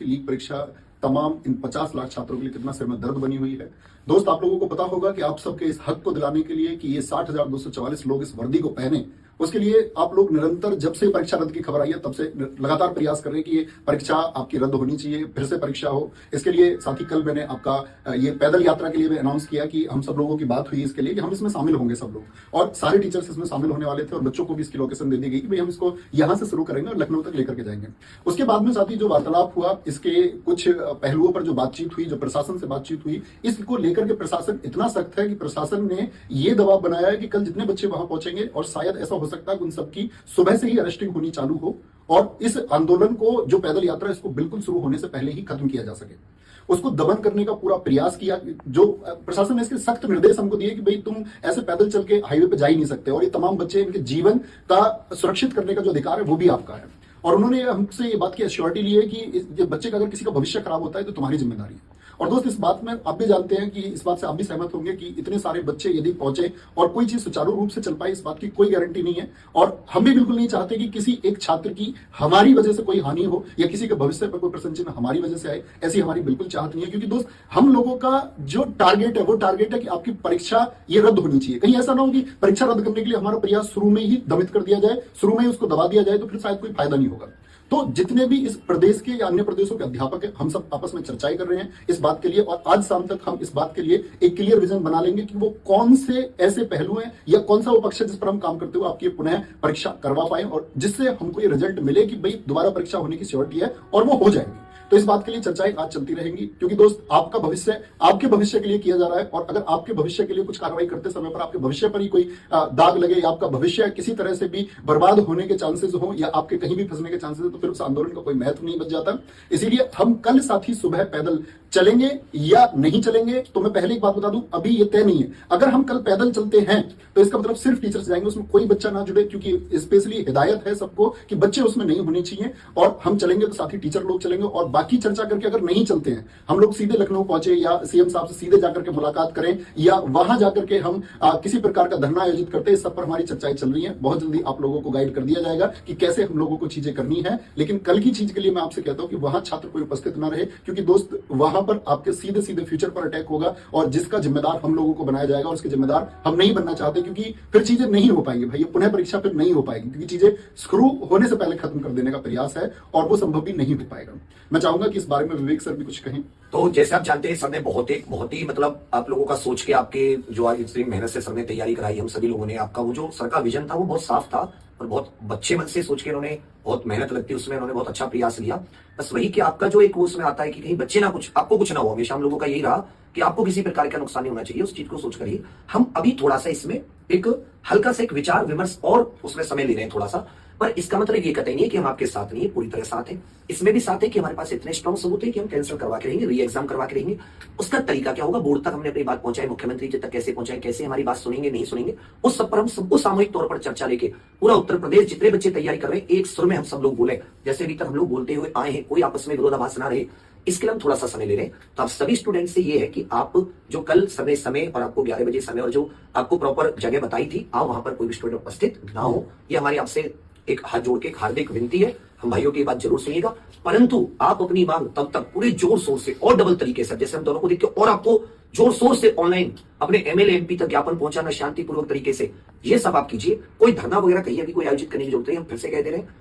League परीक्षा तमाम इन 50 लाख छात्रों के लिए कितना सिर में दर्द बनी हुई है। दोस्त, आप लोगों को पता होगा कि आप सबके इस हक को दिलाने के लिए कि ये 60,244 लोग इस वर्दी को पहने, उसके लिए आप लोग निरंतर जब से परीक्षा रद्द की खबर आई है तब से लगातार प्रयास कर रहे हैं कि ये परीक्षा आपकी रद्द होनी चाहिए, फिर से परीक्षा हो। इसके लिए साथ ही कल मैंने आपका ये पैदल यात्रा के लिए भी अनाउंस किया कि हम सब लोगों की बात हुई इसके लिए कि हम इसमें शामिल होंगे सब लोग, और सारे टीचर्स इसमें शामिल होने वाले थे और बच्चों को भी इसकी लोकेशन दे दी गई कि भाई हम इसको यहां से शुरू करेंगे और लखनऊ तक लेकर के जाएंगे। उसके बाद में साथ ही जो वार्तालाप हुआ, इसके कुछ पहलुओं पर जो बातचीत हुई, जो प्रशासन से बातचीत हुई, इसको लेकर के प्रशासन इतना सख्त है कि प्रशासन ने ये दबाव बनाया है कि कल जितने बच्चे वहां पहुंचेंगे, और शायद ऐसा हो सकता है कि उन सबकी सुबह से ही अरेस्टिंग होनी चालू हो और इस आंदोलन को, जो पैदल यात्रा, इसको बिल्कुल शुरू होने से पहले ही खत्म किया जा सके। उसको दमन करने का पूरा प्रयास किया। जो प्रशासन ने इसके सख्त निर्देश हमको दिए कि भाई तुम ऐसे पैदल चल के हाईवे पे जा ही नहीं सकते, और ये तमाम बच्चे, इनके जीवन का सुरक्षित करने का जो अधिकार है वो भी आपका है। और उन्होंने हमसे ये बात की एश्योरिटी ली है कि ये बच्चे का अगर किसी का भविष्य खराब होता है तो तुम्हारी जिम्मेदारी है। और दोस्त, इस बात में आप भी जानते हैं कि इस बात से आप भी सहमत होंगे कि इतने सारे बच्चे यदि पहुंचे और कोई चीज सुचारू रूप से चल पाए, इस बात की कोई गारंटी नहीं है। और हम भी बिल्कुल नहीं चाहते कि किसी एक छात्र की हमारी वजह से कोई हानि हो या किसी के भविष्य पर कोई प्रश्न चिन्ह हमारी वजह से आए, ऐसी हमारी बिल्कुल चाहत नहीं है। क्योंकि दोस्त, हम लोगों का जो टारगेट है वो टारगेट है कि आपकी परीक्षा ये रद्द होनी चाहिए। कहीं ऐसा ना हो कि परीक्षा रद्द करने के लिए हमारा प्रयास शुरू में ही दमित कर दिया जाए, शुरू में ही उसको दबा दिया जाए, तो फिर शायद कोई फायदा नहीं होगा। तो जितने भी इस प्रदेश के या अन्य प्रदेशों के अध्यापक हैं, हम सब आपस में चर्चाएं कर रहे हैं इस बात के लिए, और आज शाम तक हम इस बात के लिए एक क्लियर विजन बना लेंगे कि वो कौन से ऐसे पहलू हैं या कौन सा वो पक्ष है जिस पर हम काम करते हुए आपकी पुनः परीक्षा करवा पाए, और जिससे हमको ये रिजल्ट मिले कि भाई दोबारा परीक्षा होने की श्योरिटी है और वो हो जाएगी। तो इस बात के लिए चर्चाएं आज चलती रहेंगी, क्योंकि दोस्त, आपका भविष्य आपके भविष्य के लिए किया जा रहा है, और अगर आपके भविष्य के लिए कुछ कार्रवाई करते समय पर आपके भविष्य पर ही कोई दाग लगे या आपका भविष्य किसी तरह से भी बर्बाद होने के चांसेस हो या आपके कहीं भी फंसने के चांसेस हो, तो फिर उस आंदोलन का कोई महत्व नहीं बच जाता। इसीलिए हम कल साथ ही सुबह पैदल चलेंगे या नहीं चलेंगे, तो मैं पहले एक बात बता दूं, अभी ये तय नहीं है। अगर हम कल पैदल चलते हैं तो इसका मतलब सिर्फ टीचर्स जाएंगे, उसमें कोई बच्चा ना जुड़े, क्योंकि स्पेशली हिदायत है सबको कि बच्चे उसमें नहीं होने चाहिए। और हम चलेंगे तो साथ ही टीचर लोग चलेंगे, और बाकी चर्चा करके अगर नहीं चलते हैं, हम लोग सीधे लखनऊ पहुंचे या सीएम साहब से सीधे जाकर के मुलाकात करें या वहां जाकर के हम किसी प्रकार का धरना आयोजित करते हैं, इस सब पर हमारी चर्चाएं चल रही हैं। बहुत जल्दी आप लोगों को गाइड कर दिया जाएगा कि कैसे हम लोगों को चीजें करनी है। लेकिन कल की चीज के लिए मैं आपसे कहता हूं कि वहां छात्र कोई उपस्थित ना रहे, क्योंकि दोस्त, वहां पर आपके सीधे सीधे फ्यूचर पर अटैक होगा, और जिसका जिम्मेदार हम लोगों को बनाया जाएगा, और उसके जिम्मेदार हम नहीं बनना चाहते, क्योंकि फिर चीजें नहीं हो पाएंगी भाई, ये पुनः परीक्षा फिर नहीं हो पाएगी, क्योंकि चीजें शुरू होने से पहले खत्म कर देने का प्रयास है और वो संभव भी नहीं हो पाएगा। मैं चाहूंगा कि इस बारे में विवेक सर भी कुछ कहें। तो जैसे आप जानते हैं, सर ने बहुत ही मतलब आप लोगों का सोच के, आपके जो आज इतनी मेहनत से सर ने तैयारी कराई, हम सभी लोगों ने, आपका वो जो सर का विजन था वो बहुत साफ था और बहुत अच्छे मन से सोच के उन्होंने, बहुत मेहनत लगती है उसमें, उन्होंने बहुत अच्छा प्रयास लिया। बस वही कि आपका जो एक उसमें आता है कि कहीं बच्चे ना कुछ, आपको कुछ ना हो, हमेशा हम लोगों का यही रहा कि आपको किसी प्रकार का नुकसान नहीं होना चाहिए, उस चीज को सोच करिए। हम अभी थोड़ा सा इसमें एक हल्का सा एक विचार विमर्श और उसमें समय ले रहे हैं थोड़ा सा, पर इसका मतलब ये कतई नहीं है कि हम आपके साथ नहीं है, पूरी तरह साथ है। इसमें भी साथ है कि हमारे पास इतने स्ट्रॉन्ग सबूत है कि हम कैंसिल करवा के रहेंगे, री एग्जाम करवा के रहेंगे। उसका तरीका क्या होगा, बोर्ड तक हमने अपनी बात पहुंचाई, मुख्यमंत्री जी तक कैसे पहुंचाए, कैसे हमारी बात सुनेंगे नहीं सुनेंगे, उस सब पर हम सबको सामूहिक तौर पर चर्चा लेके पूरा उत्तर प्रदेश जितने बच्चे तैयारी कर रहे हैं, एक सुर में हम सब लोग बोले, जैसे अभी तक हम लोग बोलते हुए आए हैं, कोई आपस में विरोधाभास ना रहे। इसके लिए हम थोड़ा सा समय ले रहे हैं। तो आप सभी स्टूडेंट से ये है कि आप जो कल समय और आपको 11 बजे समय और जो आपको प्रॉपर जगह बताई थी, आप वहां पर कोई भी स्टूडेंट उपस्थित ना हो, ये हमारी आपसे एक हाथ जोड़ के एक हार्दिक विनती है। हम भाइयों की बात जरूर सुनिएगा, परंतु आप अपनी मांग तब तक पूरे जोर शोर से और डबल तरीके से, जैसे हम दोनों को देखते, और आपको जोर शोर से ऑनलाइन अपने एमएलए एमपी तक ज्ञापन पहुंचाना शांतिपूर्वक तरीके से, ये सब आप कीजिए। कोई धरना वगैरह कहीं भी कोई आयोजित करने की जरूरत नहीं, हम फिर से कह दे रहे हैं,